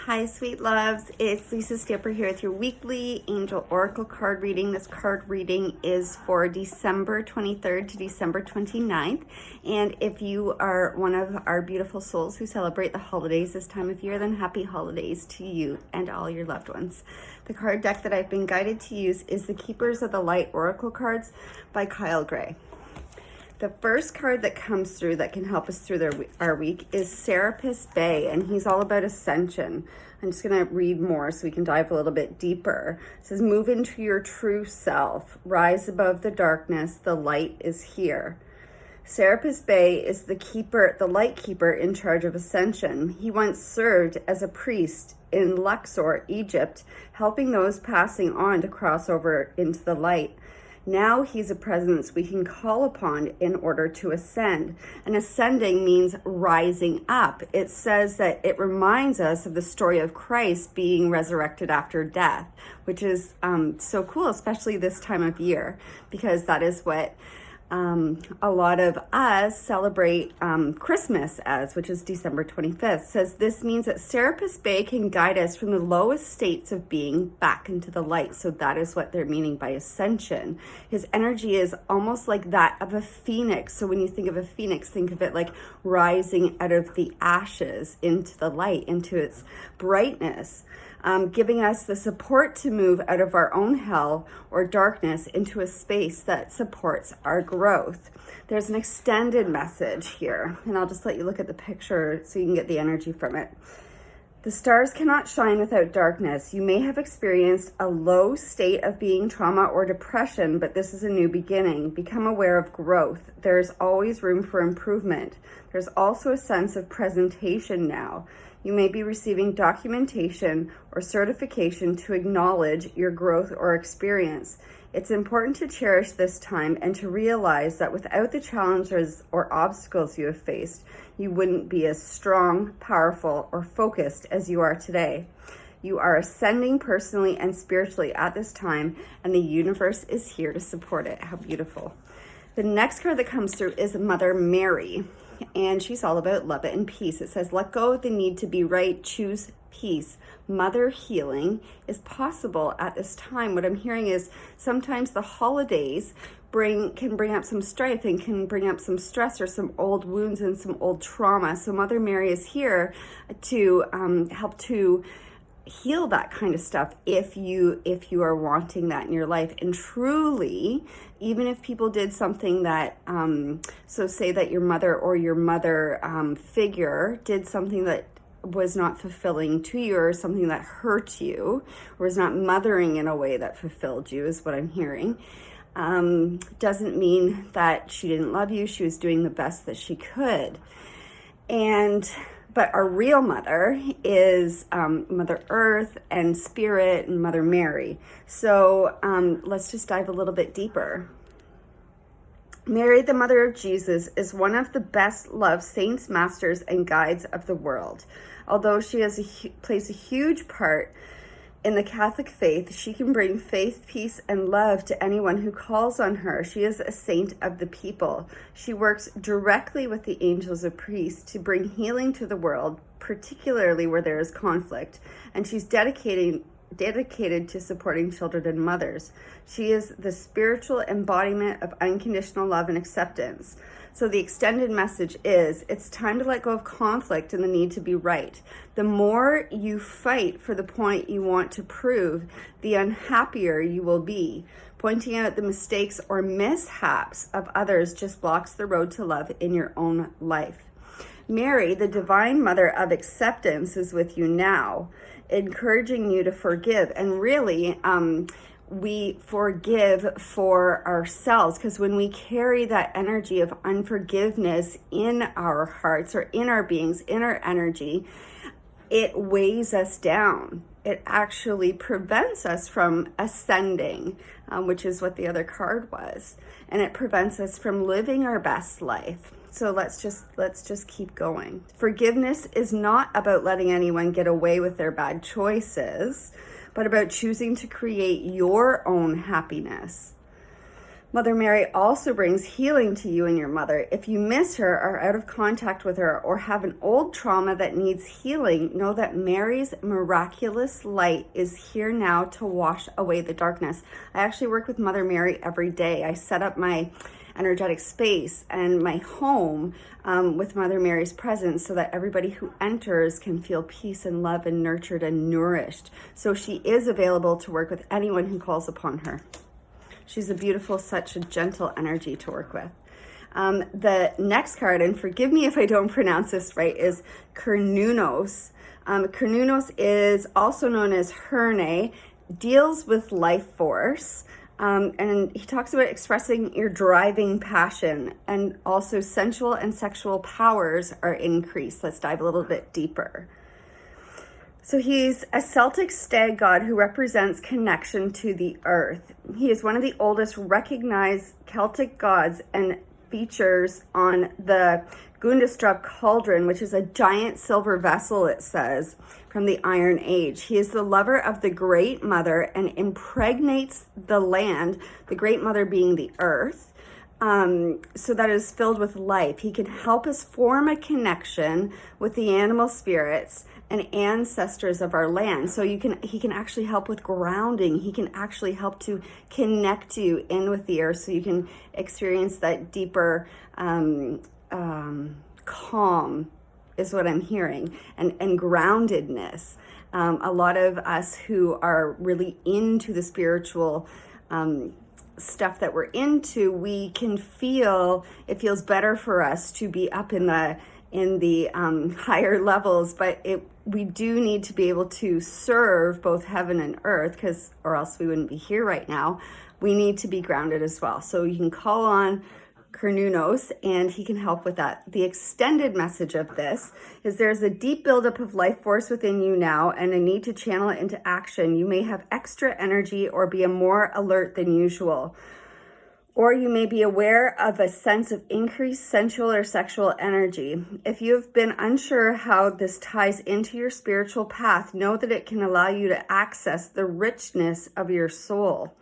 Hi, sweet loves. It's Lisa Stipper here with your weekly Angel Oracle card reading. This card reading is for December 23rd to December 29th. And if you are one of our beautiful souls who celebrate the holidays this time of year, then happy holidays to you and all your loved ones. The card deck that I've been guided to use is the Keepers of the Light Oracle cards by Kyle Gray. The first card that comes through that can help us through our week is Serapis Bey, and he's all about ascension. I'm just going to read more so we can dive a little bit deeper. It says, move into your true self, rise above the darkness, the light is here. Serapis Bey is the light keeper in charge of ascension. He once served as a priest in Luxor, Egypt, helping those passing on to cross over into the light. Now he's a presence we can call upon in order to ascend. And ascending means rising up. It says that it reminds us of the story of Christ being resurrected after death, which is so cool, especially this time of year, because that is what a lot of us celebrate Christmas as, which is December 25th. Says this means that Serapis Bey can guide us from the lowest states of being back into the light. So that is what they're meaning by ascension. His energy is almost like that of a phoenix. So when you think of a phoenix, think of it like rising out of the ashes into the light, into its brightness. Giving us the support to move out of our own hell or darkness into a space that supports our growth. There's an extended message here, and I'll just let you look at the picture so you can get the energy from it. The stars cannot shine without darkness. You may have experienced a low state of being trauma or depression, but this is a new beginning. Become aware of growth. There's always room for improvement. There's also a sense of presentation now. You may be receiving documentation or certification to acknowledge your growth or experience. It's important to cherish this time and to realize that without the challenges or obstacles you have faced, you wouldn't be as strong, powerful, or focused as you are today. You are ascending personally and spiritually at this time, and the universe is here to support it. How beautiful. The next card that comes through is Mother Mary, and she's all about love and peace. It says, let go of the need to be right, choose peace. Mother healing is possible at this time. What I'm hearing is sometimes the holidays can bring up some strife and can bring up some stress or some old wounds and some old trauma. So Mother Mary is here to help to heal that kind of stuff if you are wanting that in your life. And truly, even if people did something that so say that your mother or your mother figure did something that was not fulfilling to you, or something that hurt you, or was not mothering in a way that fulfilled you, is what I'm hearing. Doesn't mean that she didn't love you. She was doing the best that she could. But our real mother is Mother Earth and Spirit and Mother Mary. So let's just dive a little bit deeper. Mary, the mother of Jesus, is one of the best loved saints, masters, and guides of the world. Although she plays a huge part in the Catholic faith, she can bring faith, peace, and love to anyone who calls on her. She is a saint of the people. She works directly with the angels of priests to bring healing to the world, particularly where there is conflict. And she's dedicated to supporting children and mothers. She is the spiritual embodiment of unconditional love and acceptance. So the extended message is, it's time to let go of conflict and the need to be right. The more you fight for the point you want to prove, the unhappier you will be. Pointing out the mistakes or mishaps of others just blocks the road to love in your own life. Mary, the divine mother of acceptance, is with you now, encouraging you to forgive. And really, we forgive for ourselves, because when we carry that energy of unforgiveness in our hearts or in our beings, in our energy, it weighs us down. It actually prevents us from ascending, which is what the other card was. And it prevents us from living our best life. So let's just keep going. Forgiveness is not about letting anyone get away with their bad choices, but about choosing to create your own happiness. Mother Mary also brings healing to you and your mother. If you miss her, are out of contact with her, or have an old trauma that needs healing, know that Mary's miraculous light is here now to wash away the darkness. I actually work with Mother Mary every day. I set up my energetic space and my home with Mother Mary's presence so that everybody who enters can feel peace and love and nurtured and nourished. So she is available to work with anyone who calls upon her. She's a beautiful, such a gentle energy to work with. The next card, and forgive me if I don't pronounce this right, is Cernunnos. Cernunnos is also known as Herne, deals with life force. And he talks about expressing your driving passion, and also sensual and sexual powers are increased. Let's dive a little bit deeper. So he's a Celtic stag god who represents connection to the earth. He is one of the oldest recognized Celtic gods and features on the Gundestrup cauldron, which is a giant silver vessel, it says, from the Iron Age. He is the lover of the Great Mother and impregnates the land, the Great Mother being the earth, so that it is filled with life. He can help us form a connection with the animal spirits and ancestors of our land. So he can actually help with grounding. He can actually help to connect you in with the earth so you can experience that deeper calm is what I'm hearing, and groundedness. A lot of us who are really into the spiritual stuff that we're into, we can feel, it feels better for us to be up in the higher levels, but we do need to be able to serve both heaven and earth, or else we wouldn't be here right now. We need to be grounded as well. So you can call on Cernunnos and he can help with that. The extended message of this is there's a deep buildup of life force within you now and a need to channel it into action. You may have extra energy or be more alert than usual. Or you may be aware of a sense of increased sensual or sexual energy. If you have been unsure how this ties into your spiritual path, know that it can allow you to access the richness of your soul.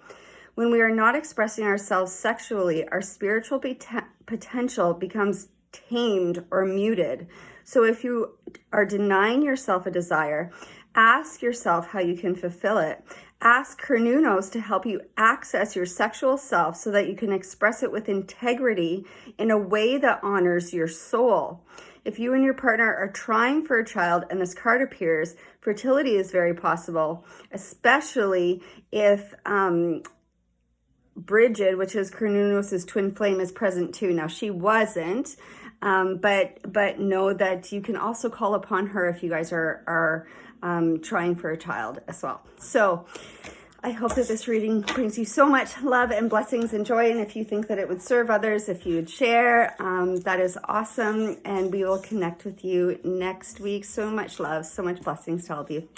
When we are not expressing ourselves sexually, our spiritual potential becomes tamed or muted. So if you are denying yourself a desire, ask yourself how you can fulfill it. Ask Cernunnos to help you access your sexual self so that you can express it with integrity in a way that honors your soul. If you and your partner are trying for a child and this card appears, fertility is very possible, especially if Bridget, which is Cernunnos' twin flame, is present too. Now, she wasn't, but know that you can also call upon her if you guys are trying for a child as well. So I hope that this reading brings you so much love and blessings and joy. And if you think that it would serve others, if you would share, that is awesome. And we will connect with you next week. So much love, so much blessings to all of you.